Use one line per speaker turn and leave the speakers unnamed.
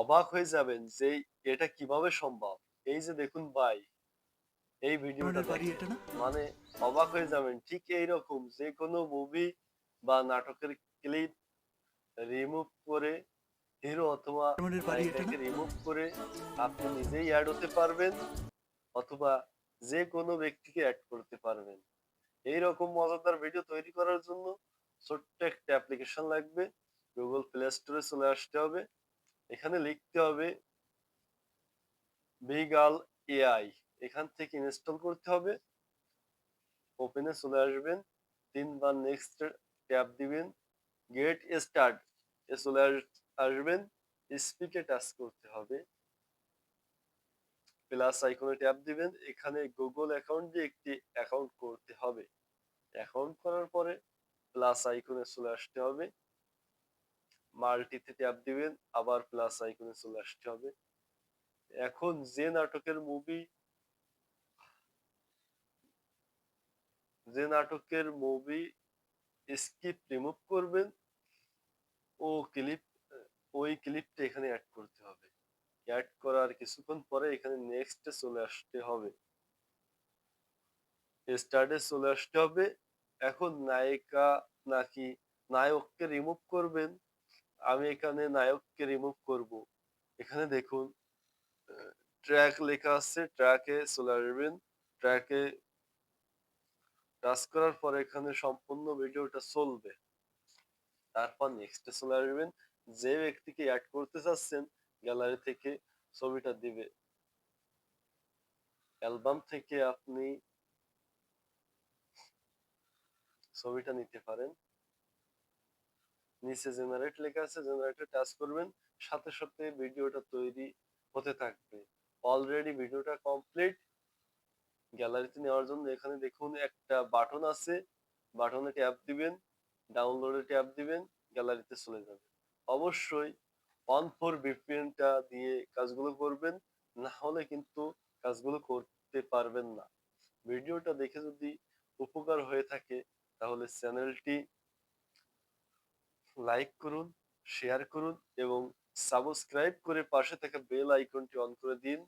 অবাক হয়ে যাবেন যে এটা কিভাবে সম্ভব। এই যে দেখুন ভাই, এই ভিডিওটা
ধরনের বাড়ি
দেখেন।
এটা না?
মানে অবাক হয়ে যাবেন। ঠিক এইরকম যেকোনো মুভি বা নাটকের ক্লিপ রিমুভ করে হিরো অথবা
ধরনের বাড়ি এটা
নায়িকাকে
না?
রিমুভ করে আপনি নিজেই এড হতে পারবেন অথবা যেকোনো ব্যক্তিকে এড করতে পারবেন। এইরকম মজাদার ভিডিও তৈরি করার জন্য ছোট্ট একটা অ্যাপ্লিকেশন লাগবে। Google Play Store এ চলে আসতে হবে। এখানে লিখতে হবে বিগাল এআই। এখান থেকে ইনস্টল করতে হবে। ওপেন এ চলে আসবেন। ৩ বার নেক্সট ট্যাব দিবেন। গেট স্টার্ট এ চলে আসবেন। স্পিক এ টাচ করতে হবে। প্লাস আইকনে ট্যাপ দিবেন। এখানে Google অ্যাকাউন্ট দিয়ে একটি অ্যাকাউন্ট করতে হবে। অ্যাকাউন্ট করার পরে প্লাস আইকনে চলে আসতে হবে। মাল্টিতে ট্যাপ দিবেন। আবার প্লাস আইকনে চলে আসতে হবে। এখন যে নাটকের মুভি স্কিপ রিমুভ করবেন ও ক্লিপ ওই ক্লিপটা এখানে এড করতে হবে। এড করার কিছুক্ষণ পরে এখানে নেক্সট এ চলে আসতে হবে। স্টার্ট এ চলে আসতে হবে। এখন নায়িকা নাকি নায়ককে রিমুভ করবেন। আমি এখানে নায়ককে রিমুভ করব। এখানে দেখুন ট্র্যাক লেখা আছে। ট্র্যাকে চলে আসবেন। ট্র্যাকে টাচ করার পরে এখানে সম্পূর্ণ ভিডিওটা চলবে। তারপর নেক্সট এ চলে আসবেন। যে ব্যক্তিকে এড করতে চাচ্ছেন গ্যালারি থেকে ছবিটা দিবে। অ্যালবাম থেকে আপনি ছবিটা নিতে পারেন। নিচে জেনারেট লেখা আছে, জেনারেটে টাচ করবেন। সাথে সাথে ভিডিওটা তৈরি হতে থাকবে। অলরেডি ভিডিওটা কমপ্লিট। গ্যালারিতে নেওয়ার জন্য এখানে দেখুন একটা বাটন আছে। বাটনে ট্যাপ দিবেন। ডাউনলোডে ট্যাপ দিবেন। গ্যালারিতে চলে যাবে। অবশ্যই অন ফর ভিপিএনটা দিয়ে কাজগুলো করবেন। না হলে কিন্তু কাজগুলো করতে পারবেন না। ভিডিওটা দেখে যদি উপকার হয়ে থাকে তাহলে চ্যানেলটি লাইক করুন, শেয়ার করুন এবং সাবস্ক্রাইব করে পাশে থাকা বেল আইকনটি অন করে দিন।